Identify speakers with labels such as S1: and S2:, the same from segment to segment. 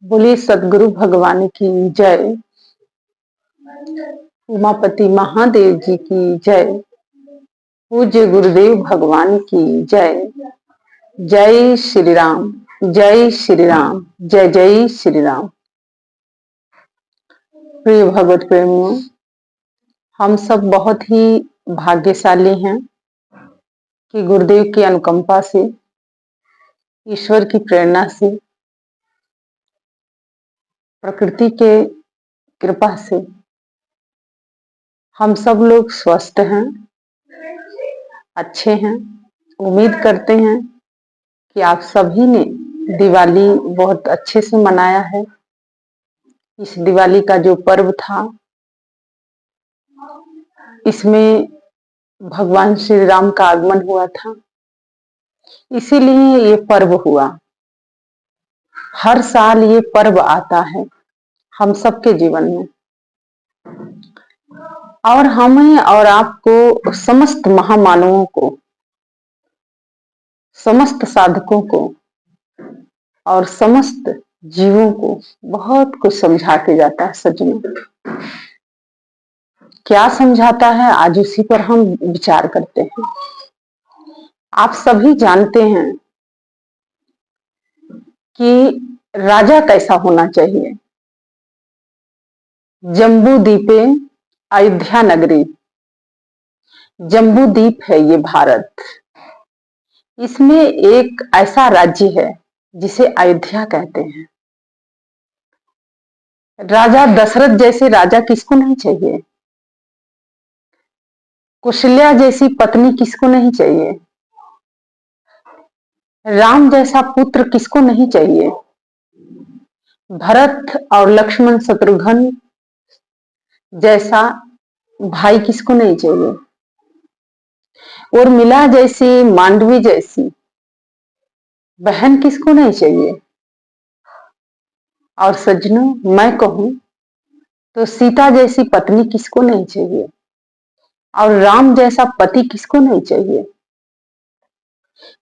S1: बोलिए सदगुरु भगवान की जय। उमापति महादेव जी की जय। पूज्य गुरुदेव भगवान की जय। जय श्री राम, जय श्री राम, जय जय श्री राम। प्रिय भगवत प्रेमियों, हम सब बहुत ही भाग्यशाली हैं कि गुरुदेव की अनुकंपा से, ईश्वर की प्रेरणा से, प्रकृति के कृपा से हम सब लोग स्वस्थ हैं, अच्छे हैं। उम्मीद करते हैं कि आप सभी ने दिवाली बहुत अच्छे से मनाया है। इस दिवाली का जो पर्व था, इसमें भगवान श्री राम का आगमन हुआ था, इसीलिए ये पर्व हुआ। हर साल ये पर्व आता है हम सबके जीवन में, और हमें और आपको, समस्त महामानवों को, समस्त साधकों को और समस्त जीवों को बहुत कुछ समझा के जाता है। सज्जनों, क्या समझाता है, आज उसी पर हम विचार करते हैं। आप सभी जानते हैं कि राजा कैसा होना चाहिए। जम्बू द्वीपे अयोध्या नगरी, जम्बू द्वीप है ये भारत। इसमें एक ऐसा राज्य है जिसे अयोध्या कहते हैं। राजा दशरथ जैसे राजा किसको नहीं चाहिए? कौशल्या जैसी पत्नी किसको नहीं चाहिए? राम जैसा पुत्र किसको नहीं चाहिए? भरत और लक्ष्मण शत्रुघ्न जैसा भाई किसको नहीं चाहिए? उर्मिला जैसी, मांडवी जैसी बहन किसको नहीं चाहिए? और सज्जनों, मैं कहूं तो सीता जैसी पत्नी किसको नहीं चाहिए? और राम जैसा पति किसको नहीं चाहिए?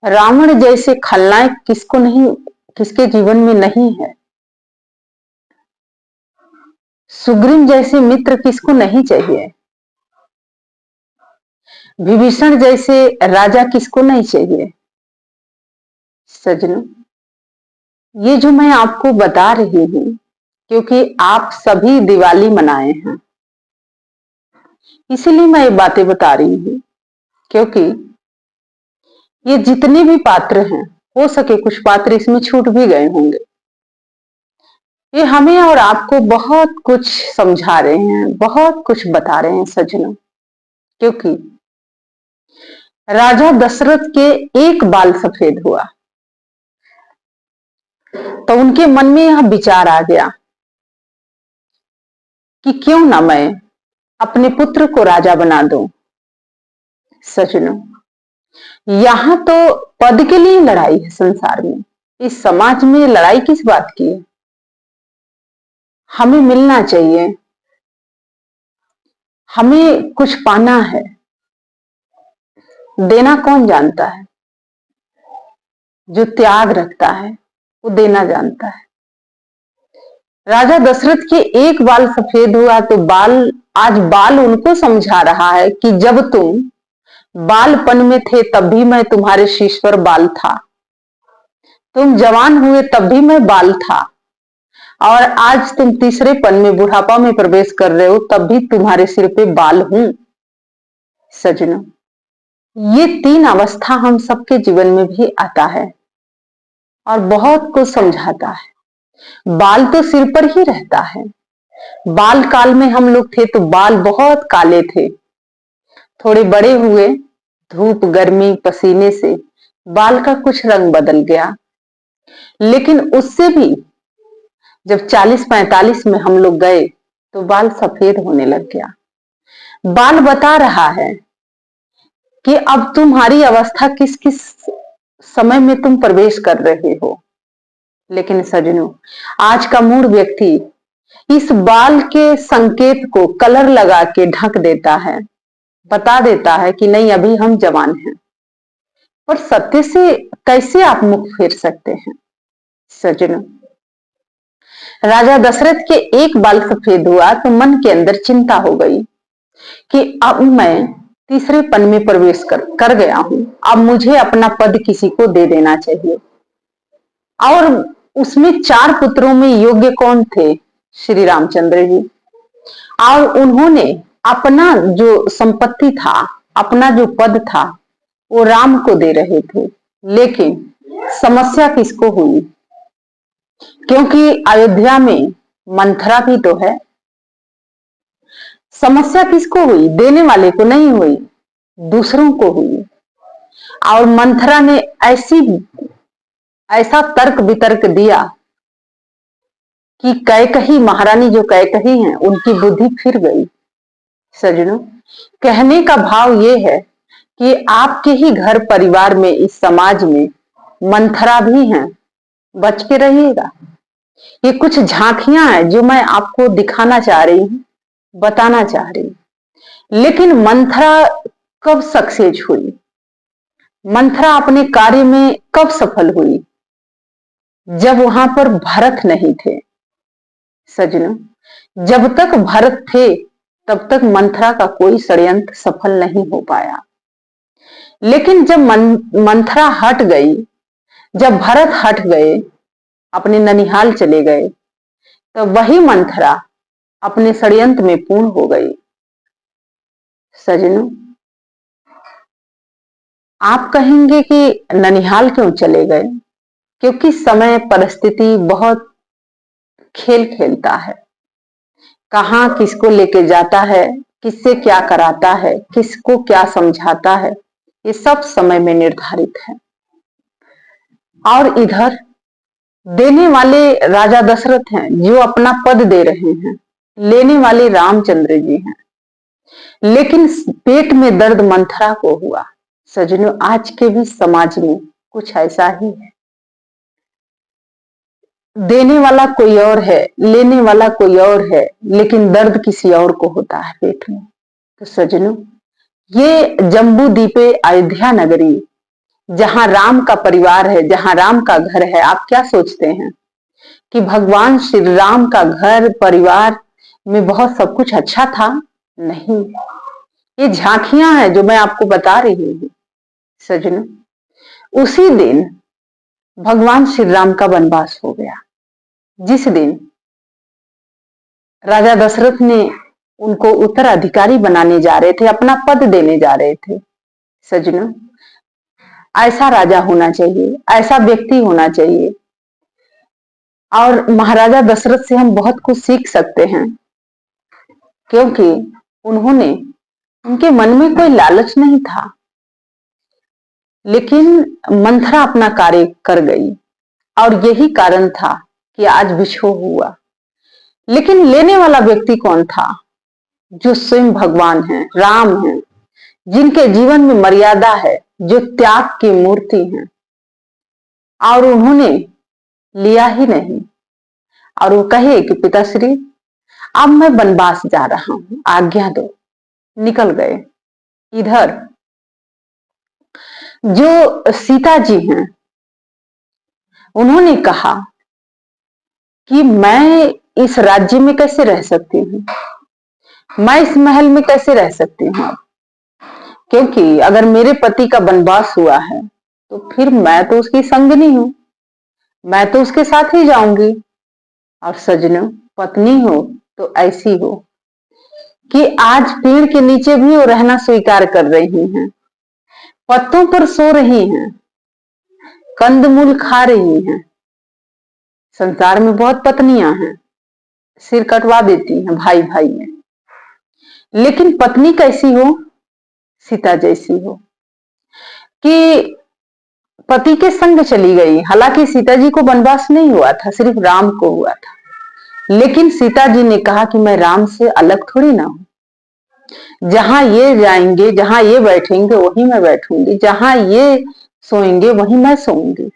S1: रावण जैसे खलनायक किसको नहीं, किसके जीवन में नहीं है? सुग्रीव जैसे मित्र किसको नहीं चाहिए? विभीषण जैसे राजा किसको नहीं चाहिए? सज्जनों, ये जो मैं आपको बता रही हूं, क्योंकि आप सभी दिवाली मनाए हैं, इसीलिए मैं ये बातें बता रही हूं। क्योंकि ये जितने भी पात्र हैं, हो सके कुछ पात्र इसमें छूट भी गए होंगे, ये हमें और आपको बहुत कुछ समझा रहे हैं, बहुत कुछ बता रहे हैं सज्जनों। क्योंकि राजा दशरथ के एक बाल सफेद हुआ तो उनके मन में यह विचार आ गया कि क्यों ना मैं अपने पुत्र को राजा बना दूं। सज्जनों, यहां तो पद के लिए लड़ाई है संसार में। इस समाज में लड़ाई किस बात की है? हमें मिलना चाहिए, हमें कुछ पाना है। देना कौन जानता है? जो त्याग रखता है वो देना जानता है। राजा दशरथ के एक बाल सफेद हुआ तो आज बाल उनको समझा रहा है कि जब तुम बालपन में थे तब भी मैं तुम्हारे शीश पर बाल था, तुम जवान हुए तब भी मैं बाल था, और आज तुम तीसरे पन में बुढ़ापा में प्रवेश कर रहे हो तब भी तुम्हारे सिर पे बाल हूं। सज्जनों, ये तीन अवस्था हम सबके जीवन में भी आता है और बहुत कुछ समझाता है। बाल तो सिर पर ही रहता है। बाल काल में हम लोग थे तो बाल बहुत काले थे, थोड़े बड़े हुए, धूप गर्मी पसीने से बाल का कुछ रंग बदल गया। लेकिन उससे भी जब 40-45 में हम लोग गए तो बाल सफेद होने लग गया। बाल बता रहा है कि अब तुम्हारी अवस्था किस किस समय में तुम प्रवेश कर रहे हो। लेकिन सज्जनों, आज का मूढ़ व्यक्ति इस बाल के संकेत को कलर लगा के ढक देता है, बता देता है कि नहीं अभी हम जवान हैं। पर सत्य से कैसे आप मुख फेर सकते हैं? सज्जनों, राजा दशरथ के एक बाल सफेद हुआ तो मन के अंदर चिंता हो गई कि अब मैं तीसरे पन में प्रवेश कर गया हूं, अब मुझे अपना पद किसी को दे देना चाहिए। और उसमें 4 पुत्रों में योग्य कौन थे? श्री रामचंद्र जी। और उन्होंने अपना जो संपत्ति था, अपना जो पद था, वो राम को दे रहे थे। लेकिन समस्या किसको हुई? क्योंकि अयोध्या में मंथरा भी तो है। समस्या किसको हुई? देने वाले को नहीं हुई, दूसरों को हुई। और मंथरा ने ऐसा तर्क वितर्क दिया कि कैकही, महारानी जो कैकही हैं, उनकी बुद्धि फिर गई। सजनों, कहने का भाव ये है कि आपके ही घर परिवार में, इस समाज में मंथरा भी हैं, बच के रहिएगा। ये कुछ झांकियां हैं जो मैं आपको दिखाना चाह रही हूं, बताना चाह रही हूं। लेकिन मंथरा कब सक्सेस हुई? मंथरा अपने कार्य में कब सफल हुई? जब वहां पर भरत नहीं थे। सजनों, जब तक भरत थे तब तक मंथरा का कोई षड्यंत्र सफल नहीं हो पाया। लेकिन जब मंथरा हट गई, जब भरत हट गए, अपने ननिहाल चले गए, तो वही मंथरा अपने षड्यंत्र में पूर्ण हो गई। सजनों, आप कहेंगे कि ननिहाल क्यों चले गए? क्योंकि समय, परिस्थिति बहुत खेल खेलता है। कहां किसको लेके जाता है, किससे क्या कराता है, किसको क्या समझाता है, ये सब समय में निर्धारित है। और इधर देने वाले राजा दशरथ हैं, जो अपना पद दे रहे हैं। लेने वाले रामचंद्र जी हैं। लेकिन पेट में दर्द मंथरा को हुआ। सजनों, आज के भी समाज में कुछ ऐसा ही है। देने वाला कोई और है, लेने वाला कोई और है, लेकिन दर्द किसी और को होता है पेट में। तो सजनों, ये जम्बू द्वीपे अयोध्या नगरी, जहां राम का परिवार है, जहां राम का घर है, आप क्या सोचते हैं कि भगवान श्री राम का घर परिवार में बहुत सब कुछ अच्छा था? नहीं, ये झांकियां हैं जो मैं आपको बता रही हूं। सजनों, उसी दिन भगवान श्री राम का वनवास हो गया, जिस दिन राजा दशरथ ने उनको उत्तराधिकारी बनाने जा रहे थे, अपना पद देने जा रहे थे। सजनों, ऐसा राजा होना चाहिए, ऐसा व्यक्ति होना चाहिए। और महाराजा दशरथ से हम बहुत कुछ सीख सकते हैं, क्योंकि उनके मन में कोई लालच नहीं था। लेकिन मंथरा अपना कार्य कर गई, और यही कारण था कि आज विछोह हुआ। लेकिन लेने वाला व्यक्ति कौन था? जो स्वयं भगवान है, राम है, जिनके जीवन में मर्यादा है, जो त्याग की मूर्ति है। और उन्होंने लिया ही नहीं, और वो कहे कि पिताश्री, अब मैं वनवास जा रहा हूं, आज्ञा दो। निकल गए। इधर जो सीता जी हैं, उन्होंने कहा कि मैं इस राज्य में कैसे रह सकती हूँ, मैं इस महल में कैसे रह सकती हूँ, क्योंकि अगर मेरे पति का वनवास हुआ है तो फिर मैं तो उसकी संगनी हूं, मैं तो उसके साथ ही जाऊंगी। और सजनों, पत्नी हो तो ऐसी हो कि आज पेड़ के नीचे भी वो रहना स्वीकार कर रही हैं, पत्तों पर सो रही हैं, कंदमूल खा रही हैं। संसार में बहुत पत्नियां हैं, सिर कटवा देती हैं भाई भाई में। लेकिन पत्नी कैसी हो? सीता जैसी हो, कि पति के संग चली गई। हालांकि सीता जी को वनवास नहीं हुआ था, सिर्फ राम को हुआ था। लेकिन सीता जी ने कहा कि मैं राम से अलग थोड़ी ना हूं। जहां ये जाएंगे, जहां ये बैठेंगे, वहीं मैं बैठूंगी। जहां ये सोएंगे, वहीं मैं सोऊंगी।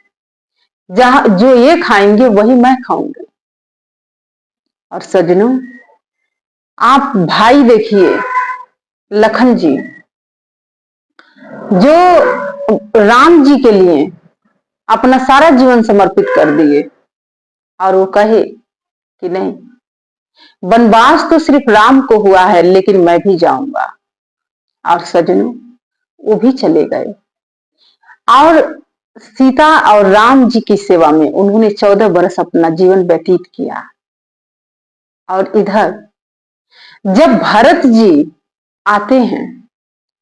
S1: जहां जो ये खाएंगे, वही मैं खाऊंगी। और सजनों, आप भाई देखिए, लखन जी, जो राम जी के लिए अपना सारा जीवन समर्पित कर दिए, और वो कहे कि नहीं, वनवास तो सिर्फ राम को हुआ है, लेकिन मैं भी जाऊंगा। और सजनों, वो भी चले गए और सीता और राम जी की सेवा में उन्होंने 14 वर्ष अपना जीवन व्यतीत किया। और इधर जब भरत जी आते हैं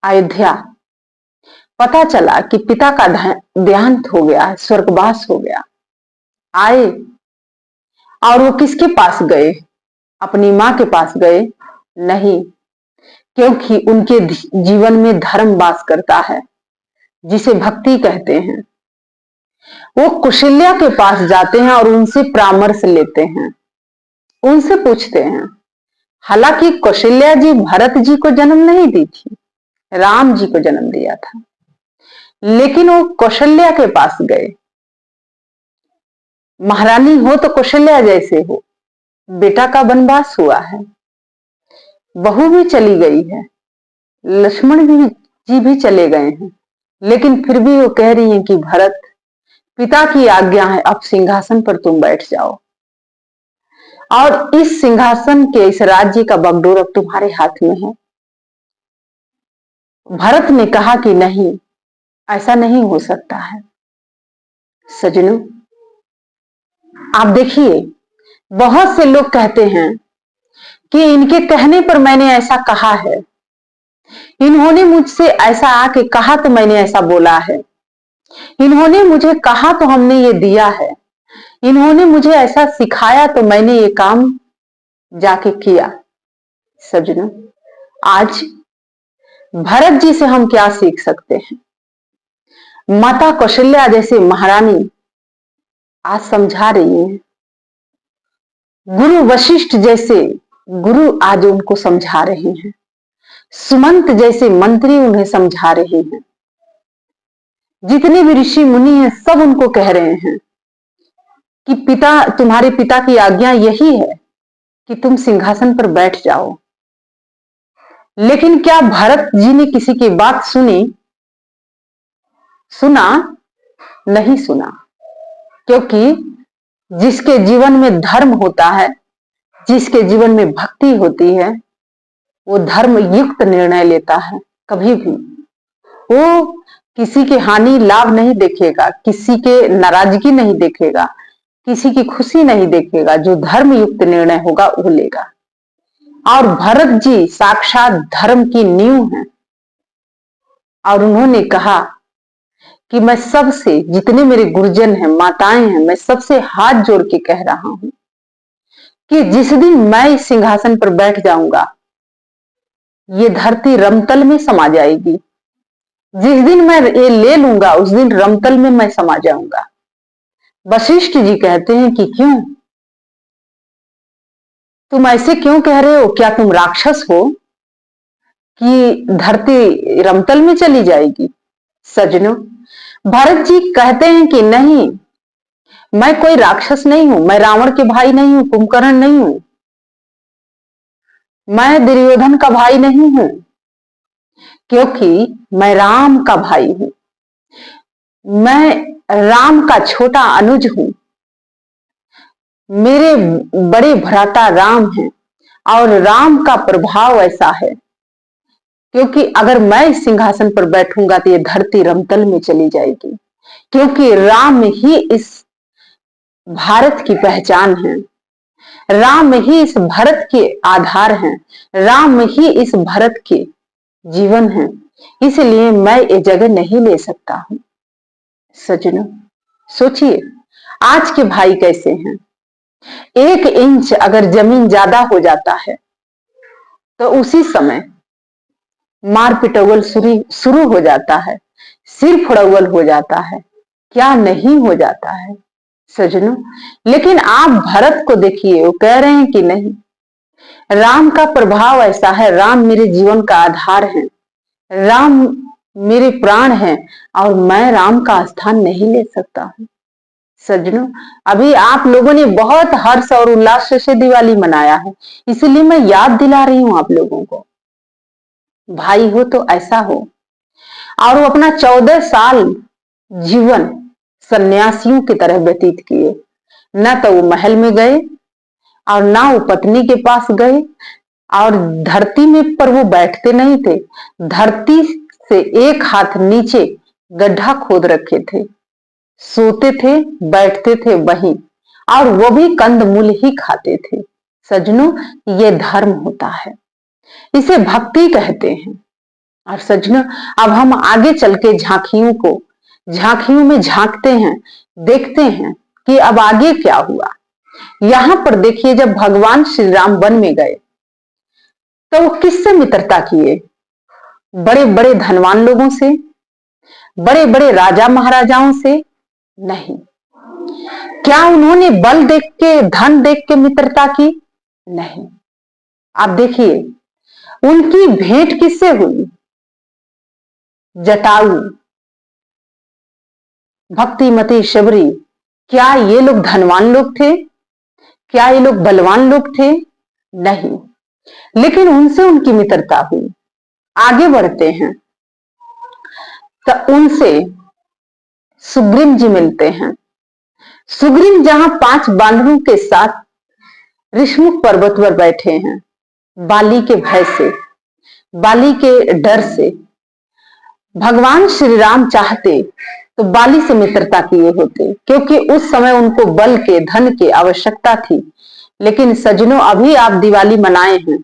S1: अयोध्या, पता चला कि पिता का देहांत हो गया, स्वर्गवास हो गया। आए और वो किसके पास गए? अपनी मां के पास गए? नहीं, क्योंकि उनके जीवन में धर्म वास करता है, जिसे भक्ति कहते हैं। वो कौशल्या के पास जाते हैं और उनसे परामर्श लेते हैं, उनसे पूछते हैं। हालांकि कौशल्या जी भरत जी को जन्म नहीं दी थी, राम जी को जन्म दिया था, लेकिन वो कौशल्या के पास गए। महारानी हो तो कौशल्या जैसे हो, बेटा का वनवास हुआ है, बहू भी चली गई है, लक्ष्मण जी भी चले गए हैं, लेकिन फिर भी वो कह रही हैं कि भरत, पिता की आज्ञा है, अब सिंहासन पर तुम बैठ जाओ और इस सिंहासन के, इस राज्य का बागडोर अब तुम्हारे हाथ में है। भरत ने कहा कि नहीं, ऐसा नहीं हो सकता है। सजनों, आप देखिए, बहुत से लोग कहते हैं कि इनके कहने पर मैंने ऐसा कहा है, इन्होंने मुझसे ऐसा आके कहा तो मैंने ऐसा बोला है, इन्होंने मुझे कहा तो हमने ये दिया है, इन्होंने मुझे ऐसा सिखाया तो मैंने ये काम जाके किया। सजनों, आज भरत जी से हम क्या सीख सकते हैं? माता कौशल्या जैसे महारानी आज समझा रही हैं, गुरु वशिष्ठ जैसे गुरु आज उनको समझा रहे हैं, सुमंत जैसे मंत्री उन्हें समझा रहे हैं, जितने भी ऋषि मुनि हैं सब उनको कह रहे हैं कि पिता, तुम्हारे पिता की आज्ञा यही है कि तुम सिंहासन पर बैठ जाओ। लेकिन क्या भरत जी ने किसी की बात सुनी? सुना? नहीं सुना, क्योंकि जिसके जीवन में धर्म होता है, जिसके जीवन में भक्ति होती है, वो धर्म युक्त निर्णय लेता है। कभी भी वो किसी की हानि लाभ नहीं देखेगा, किसी के नाराजगी नहीं देखेगा, किसी की खुशी नहीं देखेगा। जो धर्म युक्त निर्णय होगा वो लेगा। और भरत जी साक्षात धर्म की नींव है, और उन्होंने कहा कि मैं सबसे, जितने मेरे गुरुजन हैं, माताएं हैं, मैं सबसे हाथ जोड़ के कह रहा हूं कि जिस दिन मैं इस सिंहासन पर बैठ जाऊंगा, ये धरती रमतल में समा जाएगी। जिस दिन मैं ये ले लूंगा, उस दिन रमतल में मैं समा जाऊंगा। वशिष्ठ जी कहते हैं कि क्यों, तुम ऐसे क्यों कह रहे हो? क्या तुम राक्षस हो कि धरती रमतल में चली जाएगी? सजनों, भरत जी कहते हैं कि नहीं, मैं कोई राक्षस नहीं हूं, मैं रावण के भाई नहीं हूं, कुंभकर्ण नहीं हूं, मैं दुर्योधन का भाई नहीं हूं, क्योंकि मैं राम का भाई हूं, मैं राम का छोटा अनुज हूं, मेरे बड़े भ्राता राम हैं, और राम का प्रभाव ऐसा है, क्योंकि अगर मैं इस सिंहासन पर बैठूंगा तो ये धरती रमतल में चली जाएगी, क्योंकि राम ही इस भारत की पहचान है, राम ही इस भारत के आधार हैं, राम ही इस भारत के जीवन है। इसलिए मैं ये जगह नहीं ले सकता हूं। सजनों, सोचिए आज के भाई कैसे हैं। 1 इंच अगर जमीन ज्यादा हो जाता है तो उसी समय मार पिटौल शुरू हो जाता है, सिर फड़ौल हो जाता है, क्या नहीं हो जाता है। सजनों, लेकिन आप भरत को देखिए, वो कह रहे हैं कि नहीं, राम का प्रभाव ऐसा है, राम मेरे जीवन का आधार है, राम मेरे प्राण है, और मैं राम का स्थान नहीं ले सकता हूं। सजनों, अभी आप लोगों ने बहुत हर्ष और उल्लास से दिवाली मनाया है, इसलिए मैं याद दिला रही हूं आप लोगों को, भाई हो तो ऐसा हो। और वो अपना 14 साल जीवन सन्यासियों की तरह व्यतीत किए। न तो वो महल में गए, और ना वो पत्नी के पास गए, और धरती में पर वो बैठते नहीं थे, धरती से एक हाथ नीचे गड्ढा खोद रखे थे, सोते थे, बैठते थे वहीं, और वो भी कंदमूल ही खाते थे। सज्जनों, ये धर्म होता है, इसे भक्ति कहते हैं। और सज्जनों, अब हम आगे चल के झांकियों में झांकते हैं, देखते हैं कि अब आगे क्या हुआ। यहां पर देखिए, जब भगवान श्री राम वन में गए तो वो किससे मित्रता किए? बड़े बड़े धनवान लोगों से, बड़े बड़े राजा महाराजाओं से नहीं। क्या उन्होंने बल देख के, धन देख के मित्रता की? नहीं। आप देखिए, उनकी भेंट किससे हुई? जटायु, भक्तिमती शबरी। क्या ये लोग धनवान लोग थे? क्या ये लोग बलवान लोग थे? नहीं, लेकिन उनसे उनकी मित्रता हुई। आगे बढ़ते हैं तो उनसे सुग्रीव जी मिलते हैं। सुग्रीव जहां 5 बांधवों के साथ ऋषमुख पर्वत पर बैठे हैं, बाली के भय से, बाली के डर से। भगवान श्री राम चाहते तो बाली से मित्रता किए होते, क्योंकि उस समय उनको बल के, धन की आवश्यकता थी। लेकिन सज्जनों, अभी आप दिवाली मनाए हैं,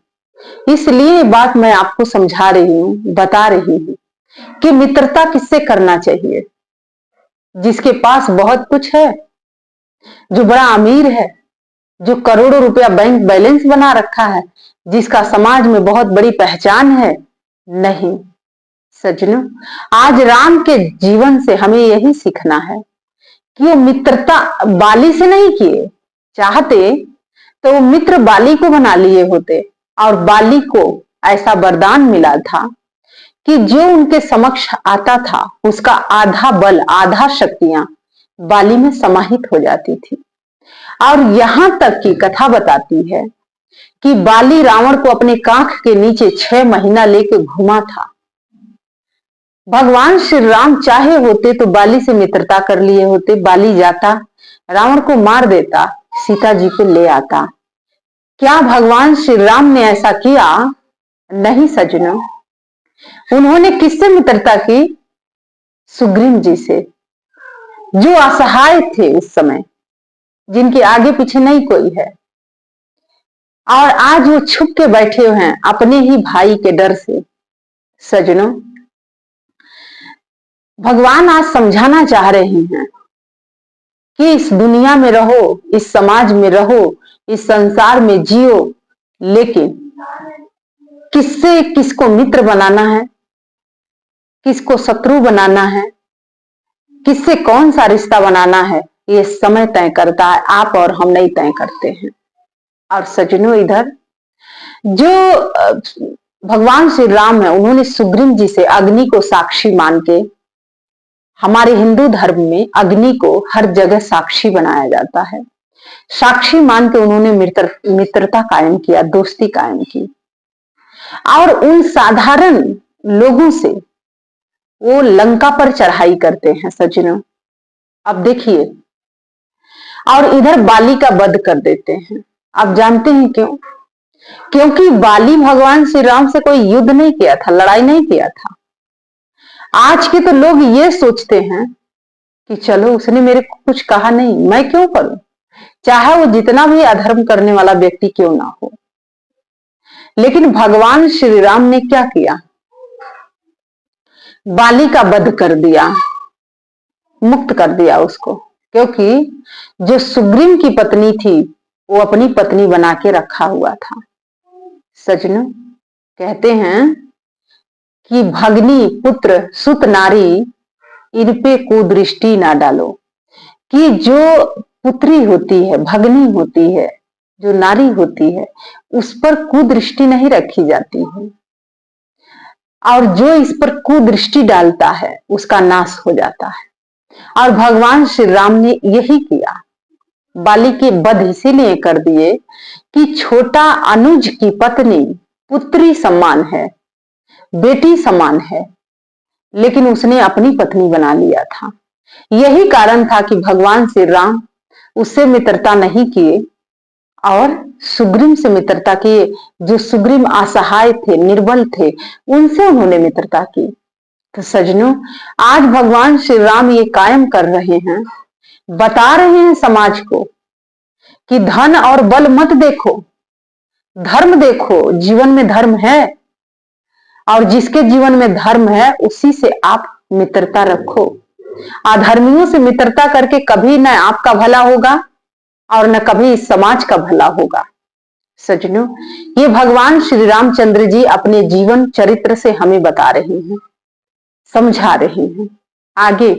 S1: इसलिए बात मैं आपको समझा रही हूं, बता रही हूं कि मित्रता किससे करना चाहिए? जिसके पास बहुत कुछ है, जो बड़ा अमीर है, जो करोड़ों रुपया बैंक बैलेंस बना रखा है, जिसका समाज में बहुत बड़ी पहचान है? नहीं सज्जनों, आज राम के जीवन से हमें यही सीखना है कि वो मित्रता बाली से नहीं किए। चाहते तो वो मित्र बाली को बना लिए होते, और बाली को ऐसा वरदान मिला था कि जो उनके समक्ष आता था, उसका आधा बल, आधा शक्तियां बाली में समाहित हो जाती थी। और यहां तक की कथा बताती है कि बाली रावण को अपने कांख के नीचे 6 महीना लेके घुमा था। भगवान श्री राम चाहे होते तो बाली से मित्रता कर लिए होते, बाली जाता, रावण को मार देता, सीता जी को ले आता। क्या भगवान श्री राम ने ऐसा किया? नहीं सज्जनों। उन्होंने किससे मित्रता की? सुग्रीव जी से, जो असहाय थे उस समय, जिनके आगे पीछे नहीं कोई है, और आज वो छुप के बैठे हुए हैं अपने ही भाई के डर से। सज्जनों, भगवान आज समझाना चाह रहे हैं कि इस दुनिया में रहो, इस समाज में रहो, इस संसार में जियो, लेकिन किससे किसको मित्र बनाना है, किसको शत्रु बनाना है, किससे कौन सा रिश्ता बनाना है, ये समय तय करता है, आप और हम नहीं तय करते हैं। और सज्जनों, इधर जो भगवान श्री राम है, उन्होंने सुग्रीव जी से अग्नि को साक्षी मान के, हमारे हिंदू धर्म में अग्नि को हर जगह साक्षी बनाया जाता है, साक्षी मान के उन्होंने मित्रता कायम किया, दोस्ती कायम की। और उन साधारण लोगों से वो लंका पर चढ़ाई करते हैं सज्जनों। अब देखिए, और इधर बाली का वध कर देते हैं। आप जानते हैं क्यों? क्योंकि बाली भगवान श्री राम से कोई युद्ध नहीं किया था, लड़ाई नहीं किया था। आज के तो लोग ये सोचते हैं कि चलो, उसने मेरे को कुछ कहा नहीं, मैं क्यों करूं, चाहे वो जितना भी अधर्म करने वाला व्यक्ति क्यों ना हो। लेकिन भगवान श्री राम ने क्या किया? बाली का वध कर दिया, मुक्त कर दिया उसको, क्योंकि जो सुग्रीव की पत्नी थी, वो अपनी पत्नी बना के रखा हुआ था। सज्जनों, कहते हैं कि भगनी, पुत्र, सुत, नारी, इन पे कुदृष्टि ना डालो। कि जो पुत्री होती है, भगनी होती है, जो नारी होती है, उस पर कुदृष्टि नहीं रखी जाती है, और जो इस पर कुदृष्टि डालता है उसका नाश हो जाता है। और भगवान श्री राम ने यही किया, बाली के वध इसीलिए कर दिए कि छोटा अनुज की पत्नी पुत्री समान है, बेटी समान है, लेकिन उसने अपनी पत्नी बना लिया था। यही कारण था कि भगवान श्री राम उससे मित्रता नहीं किए और सुग्रीव से मित्रता की, जो सुग्रीव असहाय थे, निर्बल थे, उनसे उन्होंने मित्रता की। तो सजनों, आज भगवान श्री राम ये कायम कर रहे हैं, बता रहे हैं समाज को कि धन और बल मत देखो, धर्म देखो। जीवन में धर्म है, और जिसके जीवन में धर्म है उसी से आप मित्रता रखो। अधर्मियों से मित्रता करके कभी न आपका भला होगा और न कभी इस समाज का भला होगा। सजनों, ये भगवान श्री रामचंद्र जी अपने जीवन चरित्र से हमें बता रहे हैं, समझा रहे हैं। आगे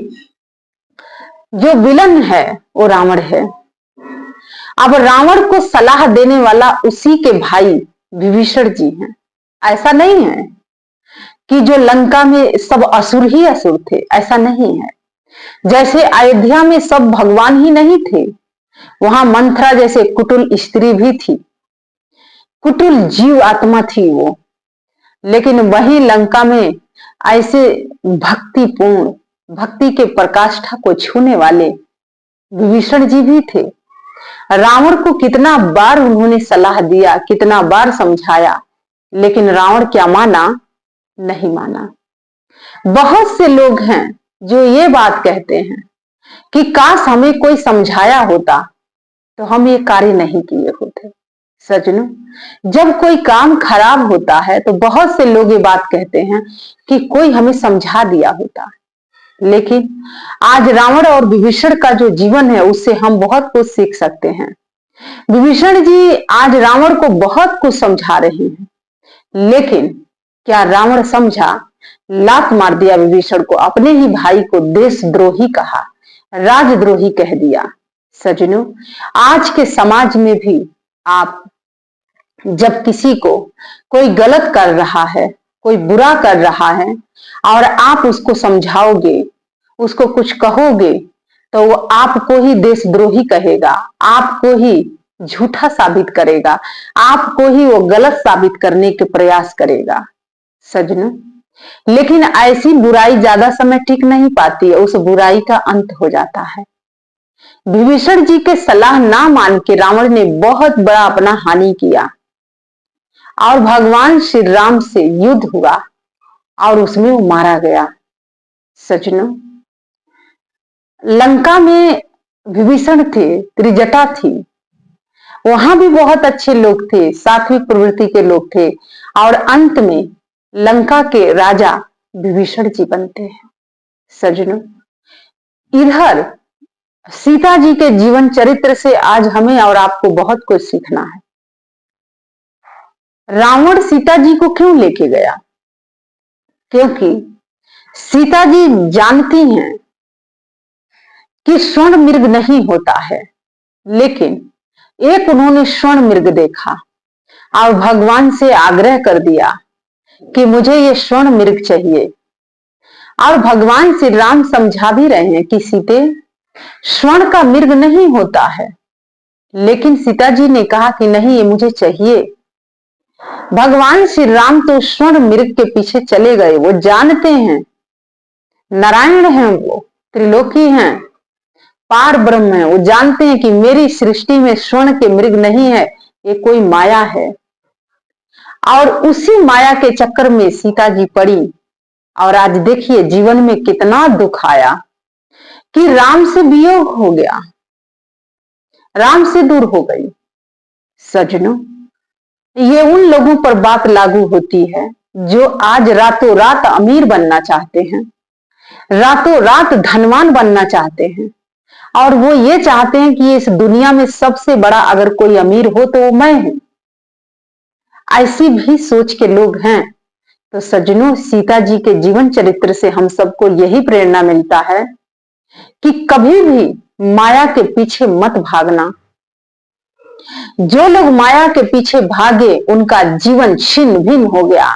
S1: जो विलन है वो रावण है। अब रावण को सलाह देने वाला उसी के भाई विभीषण जी हैं। ऐसा नहीं है कि जो लंका में सब असुर ही असुर थे, ऐसा नहीं है। जैसे अयोध्या में सब भगवान ही नहीं थे, वहां मंथरा जैसे कुटिल स्त्री भी थी, कुटिल जीव आत्मा थी वो। लेकिन वही लंका में ऐसे भक्तिपूर्ण, भक्ति के प्रकाष्ठा को छूने वाले विभीषण जी भी थे। रावण को कितना बार उन्होंने सलाह दिया, कितना बार समझाया, लेकिन रावण क्या माना? नहीं माना। बहुत से लोग हैं जो ये बात कहते हैं कि काश हमें कोई समझाया होता तो हम ये कार्य नहीं किए होते। सजनों, जब कोई काम खराब होता है तो बहुत से लोग ये बात कहते हैं कि कोई हमें समझा दिया होता। लेकिन आज रावण और विभीषण का जो जीवन है उससे हम बहुत कुछ सीख सकते हैं। विभीषण जी आज रावण को बहुत कुछ समझा रहे हैं, लेकिन क्या रावण समझा? लात मार दिया विभीषण को, अपने ही भाई को देशद्रोही कहा, राजद्रोही कह दिया। सजनों, आज के समाज में भी आप जब किसी को कोई गलत कर रहा है, कोई बुरा कर रहा है और आप उसको समझाओगे, उसको कुछ कहोगे, तो वो आपको ही देशद्रोही कहेगा, आपको ही झूठा साबित करेगा, आपको ही वो गलत साबित करने के प्रयास करेगा। सजनों, लेकिन ऐसी बुराई ज्यादा समय टिक नहीं पाती है, उस बुराई का अंत हो जाता है। विभीषण जी के सलाह ना मान के रावण ने बहुत बड़ा अपना हानि किया और भगवान श्री राम से युद्ध हुआ और उसमें वो मारा गया। सजनों, लंका में विभीषण थे, त्रिजटा थी, वहां भी बहुत अच्छे लोग थे, सात्विक प्रवृत्ति के लोग थे, और अंत में लंका के राजा विभीषण जी बनते हैं। सजनों, इधर सीता जी के जीवन चरित्र से आज हमें और आपको बहुत कुछ सीखना है। रावण सीता जी को क्यों लेके गया? क्योंकि सीता जी जानती हैं कि स्वर्ण मृग नहीं होता है, लेकिन एक उन्होंने स्वर्ण मृग देखा और भगवान से आग्रह कर दिया कि मुझे ये स्वर्ण मृग चाहिए। और भगवान श्री राम समझा भी रहे हैं कि सीते, स्वर्ण का मृग नहीं होता है, लेकिन सीता जी ने कहा कि नहीं, ये मुझे चाहिए। भगवान श्री राम तो स्वर्ण मृग के पीछे चले गए। वो जानते हैं नारायण हैं, वो त्रिलोकी हैं, पार ब्रह्म है। वो जानते हैं कि मेरी सृष्टि में स्वर्ण के मृग नहीं है, ये कोई माया है। और उसी माया के चक्कर में सीता जी पड़ी और आज देखिए जीवन में कितना दुख आया कि राम से वियोग हो गया, राम से दूर हो गई। सजनों, ये उन लोगों पर बात लागू होती है जो आज रातों रात अमीर बनना चाहते हैं, रातों रात धनवान बनना चाहते हैं, और वो ये चाहते हैं कि इस दुनिया में सबसे बड़ा अगर कोई अमीर हो तो वो मैं हूं। ऐसी भी सोच के लोग हैं। तो सजनों, सीता जी के जीवन चरित्र से हम सबको यही प्रेरणा मिलता है कि कभी भी माया के पीछे मत भागना। जो लोग माया के पीछे भागे उनका जीवन छिन्न भिन्न हो गया,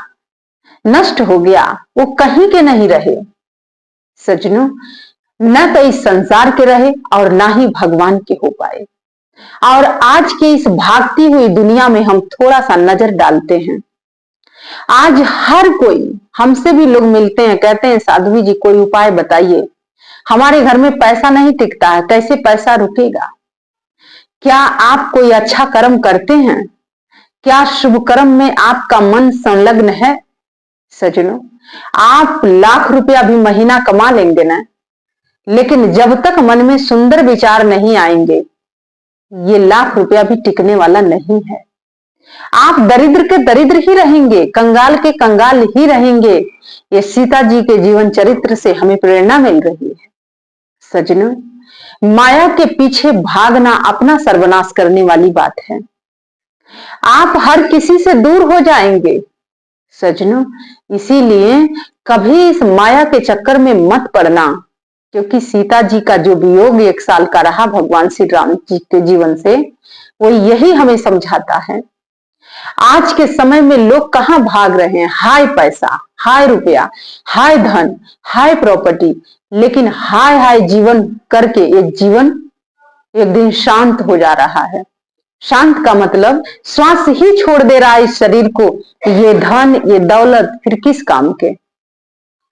S1: नष्ट हो गया, वो कहीं के नहीं रहे। सजनों, न तो इस संसार के रहे और ना ही भगवान के हो पाए। और आज के इस भागती हुई दुनिया में हम थोड़ा सा नजर डालते हैं। आज हर कोई, हमसे भी लोग मिलते हैं, कहते हैं साध्वी जी कोई उपाय बताइए, हमारे घर में पैसा नहीं टिकता है, कैसे पैसा रुकेगा। क्या आप कोई अच्छा कर्म करते हैं? क्या शुभ कर्म में आपका मन संलग्न है? सज्जनों, आप लाख रुपया भी महीना कमा लेंगे ना, लेकिन जब तक मन में सुंदर विचार नहीं आएंगे, ये लाख रुपया भी टिकने वाला नहीं है। आप दरिद्र के दरिद्र ही रहेंगे, कंगाल के कंगाल ही रहेंगे। ये सीता जी के जीवन चरित्र से हमें प्रेरणा मिल रही है। सज्जनों, माया के पीछे भागना अपना सर्वनाश करने वाली बात है। आप हर किसी से दूर हो जाएंगे। सज्जनों, इसीलिए कभी इस माया के चक्कर में मत पड़ना, क्योंकि सीता जी का जो वियोग 1 साल का रहा भगवान श्री राम जी के जीवन से, वो यही हमें समझाता है। आज के समय में लोग कहां भाग रहे हैं? हाय पैसा, हाय रुपया, हाय धन, हाय प्रॉपर्टी, लेकिन हाय हाय जीवन करके ये जीवन एक दिन शांत हो जा रहा है। शांत का मतलब श्वास ही छोड़ दे रहा है इस शरीर को। ये धन, ये दौलत फिर किस काम के?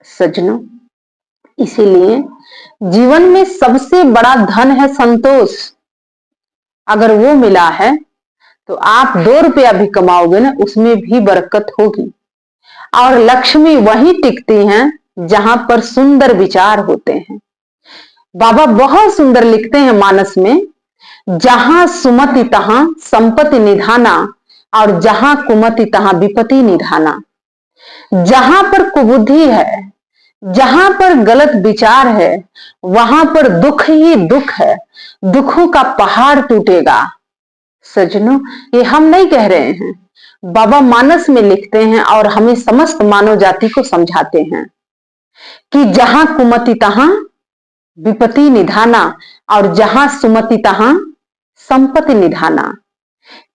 S1: सज्जनों, इसीलिए जीवन में सबसे बड़ा धन है संतोष। अगर वो मिला है तो आप 2 रुपया भी कमाओगे ना, उसमें भी बरकत होगी। और लक्ष्मी वहीं टिकती हैं जहां पर सुंदर विचार होते हैं। बाबा बहुत सुंदर लिखते हैं मानस में, जहां सुमति तहां संपत्ति निधाना, और जहां कुमति तहां विपत्ति निधाना। जहां पर कुबुद्धि है, जहां पर गलत विचार है, वहां पर दुख ही दुख है, दुखों का पहाड़ टूटेगा। सज्जनों, ये हम नहीं कह रहे हैं, बाबा मानस में लिखते हैं और हमें समस्त मानव जाति को समझाते हैं कि जहां कुमति तहां विपत्ति निधाना, और जहां सुमति तहां संपत्ति निधाना।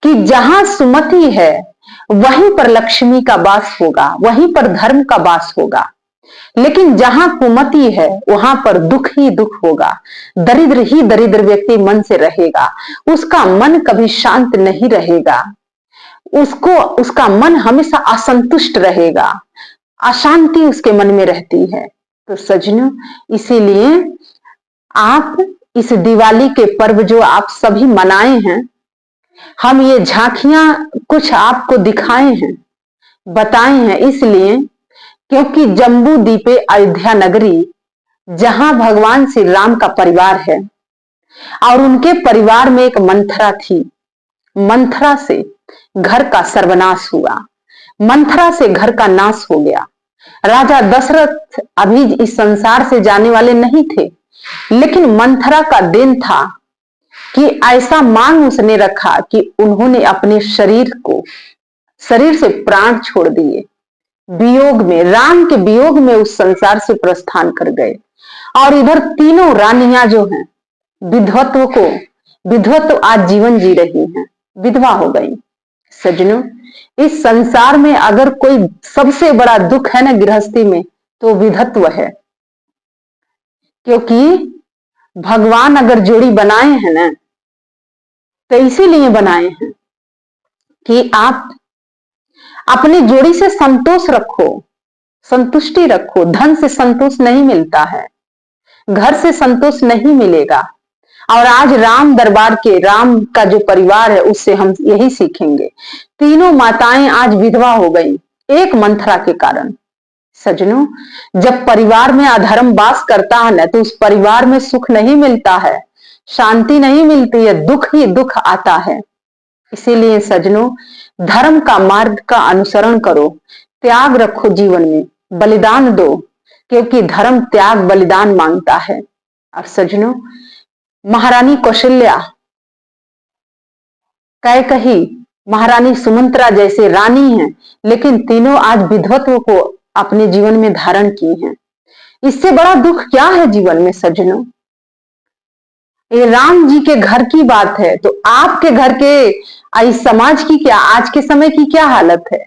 S1: कि जहां सुमति है वहीं पर लक्ष्मी का वास होगा, वहीं पर धर्म का वास होगा। लेकिन जहां कुमति है वहां पर दुख ही दुख होगा, दरिद्र ही दरिद्र व्यक्ति मन से रहेगा, उसका मन कभी शांत नहीं रहेगा, उसका मन हमेशा असंतुष्ट रहेगा, अशांति उसके मन में रहती है। तो सज्जनों, इसीलिए आप इस दिवाली के पर्व जो आप सभी मनाए हैं, हम ये झांकियां कुछ आपको दिखाए हैं, बताए हैं, इसलिए क्योंकि जम्बू द्वीपे अयोध्या नगरी, जहां भगवान श्री राम का परिवार है, और उनके परिवार में एक मंथरा थी। मंथरा से घर का सर्वनाश हुआ, मंथरा से घर का नाश हो गया। राजा दशरथ अभी इस संसार से जाने वाले नहीं थे, लेकिन मंथरा का दिन था कि ऐसा मांग उसने रखा कि उन्होंने अपने शरीर से प्राण छोड़ दिए। वियोग में, राम के वियोग में उस संसार से प्रस्थान कर गए। और इधर तीनों रानियां जो हैं, विधवत्व आज जीवन जी रही हैं, विधवा हो गई। सज्जनों, इस संसार में अगर कोई सबसे बड़ा दुख है ना गृहस्थी में, तो विधत्व है। क्योंकि भगवान अगर जोड़ी बनाए हैं ना, तो इसीलिए बनाए हैं कि आप अपनी जोड़ी से संतोष रखो, संतुष्टि रखो। धन से संतोष नहीं मिलता है, घर से संतोष नहीं मिलेगा। और आज राम दरबार के, राम का जो परिवार है, उससे हम यही सीखेंगे। तीनों माताएं आज विधवा हो गई एक मंथरा के कारण। सज्जनों, जब परिवार में अधर्म वास करता है ना, तो उस परिवार में सुख नहीं मिलता है, शांति नहीं मिलती है, दुख ही दुख आता है। इसीलिए सज्जनों, धर्म का मार्ग का अनुसरण करो, त्याग रखो जीवन में, बलिदान दो, क्योंकि धर्म त्याग बलिदान मांगता है। और सज्जनों, महारानी कौशल्या, कैकही, महारानी सुमंत्रा जैसे रानी हैं, लेकिन तीनों आज विधवत्व को अपने जीवन में धारण की हैं। इससे बड़ा दुख क्या है जीवन में? सज्जनों, ये राम जी के घर की बात है, तो आपके घर के, इस समाज की क्या, आज के समय की क्या हालत है?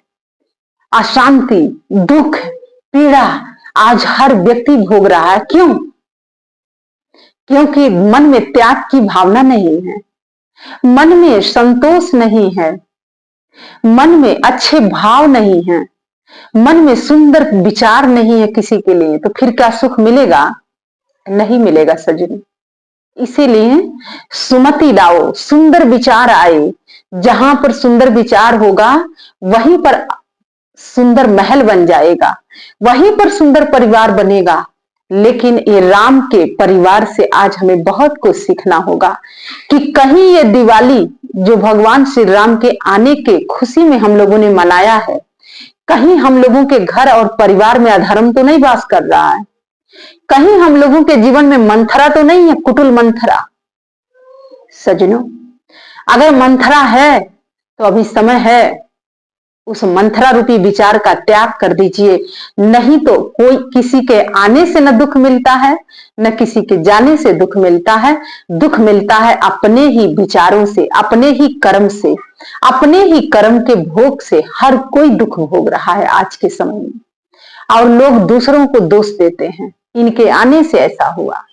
S1: अशांति, दुख, पीड़ा आज हर व्यक्ति भोग रहा है। क्यों? क्योंकि मन में त्याग की भावना नहीं है, मन में संतोष नहीं है, मन में अच्छे भाव नहीं है, मन में सुंदर विचार नहीं है किसी के लिए। तो फिर क्या सुख मिलेगा? नहीं मिलेगा सज्जनों। इसीलिए सुमति लाओ, सुंदर विचार आए। जहां पर सुंदर विचार होगा वहीं पर सुंदर महल बन जाएगा, वहीं पर सुंदर परिवार बनेगा। लेकिन ये राम के परिवार से आज हमें बहुत कुछ सीखना होगा कि कहीं ये दिवाली जो भगवान श्री राम के आने के खुशी में हम लोगों ने मनाया है, कहीं हम लोगों के घर और परिवार में अधर्म तो नहीं वास कर रहा है, कहीं हम लोगों के जीवन में मंथरा तो नहीं है, कुटिल मंथरा। सजनों, अगर मंथरा है तो अभी समय है उस मंथरा रूपी विचार का त्याग कर दीजिए। नहीं तो कोई किसी के आने से न दुख मिलता है, न किसी के जाने से दुख मिलता है। दुख मिलता है अपने ही विचारों से, अपने ही कर्म से, अपने ही कर्म के भोग से। हर कोई दुख भोग रहा है आज के समय में, और लोग दूसरों को दोष देते हैं, इनके आने से ऐसा हुआ,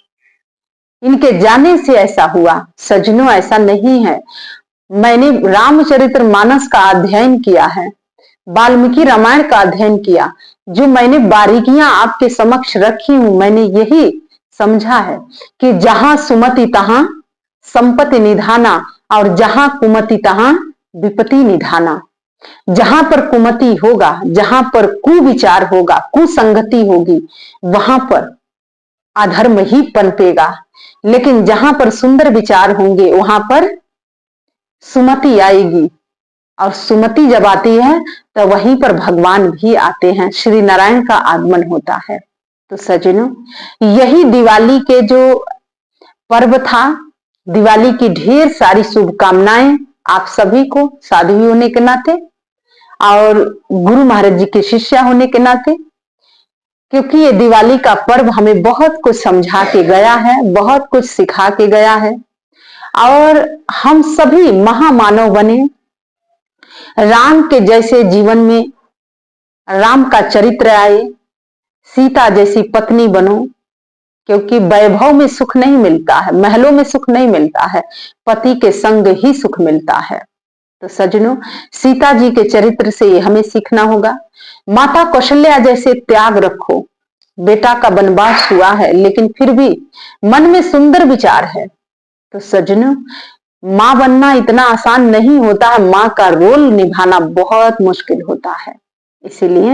S1: इनके जाने से ऐसा हुआ। सजनों, ऐसा नहीं है। मैंने रामचरितमानस का अध्ययन किया है, वाल्मीकि रामायण का अध्ययन किया, जो मैंने बारीकियां आपके समक्ष रखी हूं। मैंने यही समझा है कि जहां सुमति तहां संपत्ति निधाना, और जहां कुमति तहां विपत्ति निधाना। जहां पर कुमति होगा, जहां पर कुविचार होगा, कुसंगति होगी, वहां पर अधर्म ही पनपेगा। लेकिन जहां पर सुंदर विचार होंगे वहां पर सुमति आएगी, और सुमति जब आती है तो वहीं पर भगवान भी आते हैं, श्री नारायण का आगमन होता है। तो सज्जनों, यही दिवाली के जो पर्व था, दिवाली की ढेर सारी शुभकामनाएं आप सभी को, साध्वी होने के नाते और गुरु महाराज जी के शिष्या होने के नाते, क्योंकि ये दिवाली का पर्व हमें बहुत कुछ समझा के गया है, बहुत कुछ सिखा के गया है, और हम सभी महामानव बने, राम के जैसे जीवन में राम का चरित्र आए, सीता जैसी पत्नी बनो। क्योंकि वैभव में सुख नहीं मिलता है, महलों में सुख नहीं मिलता है, पति के संग ही सुख मिलता है। तो सजनों, सीता जी के चरित्र से ये हमें सीखना होगा। माता कौशल्या जैसे त्याग रखो। बेटा का वनवास हुआ है लेकिन फिर भी मन में सुंदर विचार है। तो सजनों, मां बनना इतना आसान नहीं होता है, मां का रोल निभाना बहुत मुश्किल होता है। इसीलिए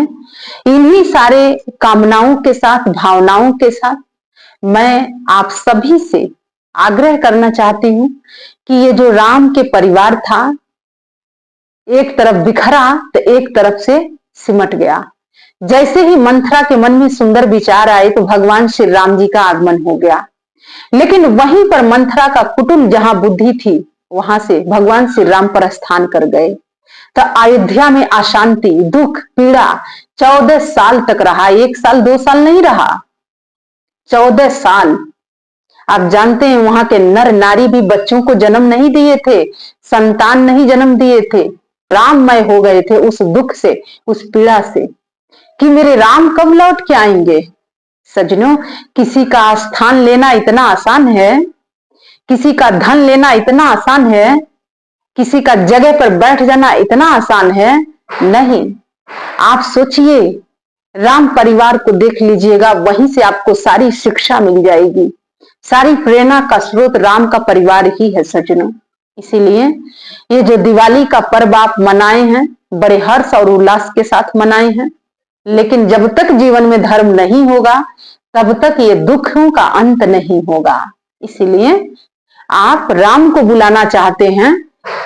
S1: इन्हीं सारे कामनाओं के साथ, भावनाओं के साथ मैं आप सभी से आग्रह करना चाहती हूं कि ये जो राम के परिवार था, एक तरफ बिखरा तो एक तरफ से सिमट गया। जैसे ही मंथरा के मन में सुंदर विचार आए तो भगवान श्री राम जी का आगमन हो गया। लेकिन वहीं पर मंथरा का कुटिल जहां बुद्धि थी, वहां से भगवान श्री राम पर स्थान कर गए। तो अयोध्या में अशांति, दुख, पीड़ा 14 साल तक रहा। 1 साल 2 साल नहीं रहा, 14 साल। आप जानते हैं वहां के नर नारी भी बच्चों को जन्म नहीं दिए थे, संतान नहीं जन्म दिए थे, राममय हो गए थे उस दुख से, उस पीड़ा से कि मेरे राम कब लौट के आएंगे। सजनों, किसी का स्थान लेना इतना आसान है, किसी का धन लेना इतना आसान है, किसी का जगह पर बैठ जाना इतना आसान है नहीं। आप सोचिए, राम परिवार को देख लीजिएगा, वहीं से आपको सारी शिक्षा मिल जाएगी। सारी प्रेरणा का स्रोत राम का परिवार ही है सज्जनों। इसीलिए ये जो दिवाली का पर्व आप मनाए हैं, बड़े हर्ष और उल्लास के साथ मनाए हैं। लेकिन जब तक जीवन में धर्म नहीं होगा तब तक ये दुखों का अंत नहीं होगा। इसीलिए आप राम को बुलाना चाहते हैं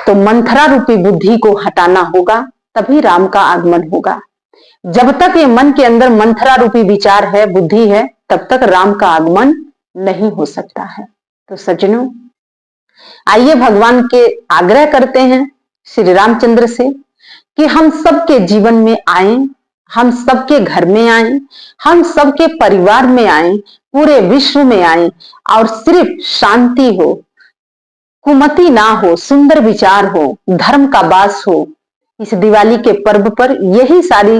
S1: तो मंथरा रूपी बुद्धि को हटाना होगा, तभी राम का आगमन होगा। जब तक ये मन के अंदर मंथरा रूपी विचार है, बुद्धि है, तब तक राम का आगमन नहीं हो सकता है। तो सज्जनों, आइए भगवान के आग्रह करते हैं श्री रामचंद्र से कि हम सबके जीवन में आए, हम सबके घर में आए, हम सबके परिवार में आए, पूरे विश्व में आए, और सिर्फ शांति हो, कुमति ना हो, सुंदर विचार हो, धर्म का वास हो। इस दिवाली के पर्व पर यही सारी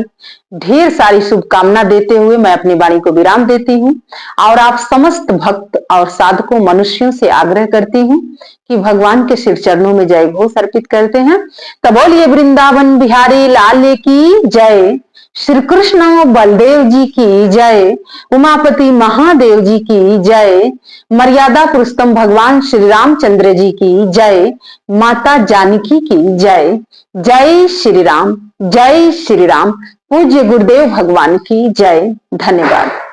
S1: ढेर सारी शुभकामना देते हुए मैं अपनी वाणी को विराम देती हूँ, और आप समस्त भक्त और साधकों मनुष्यों से आग्रह करती हूँ कि भगवान के शिव चरणों में जय घोष अर्पित करते हैं। तब बोलिए वृंदावन बिहारी लाल की जय, श्री कृष्ण बलदेव जी की जय, उमापति महादेव जी की जय, मर्यादा पुरुषोत्तम भगवान श्री रामचंद्र जी की जय, माता जानकी की जय। जय श्री राम, जय श्री राम। पूज्य गुरुदेव भगवान की जय। धन्यवाद।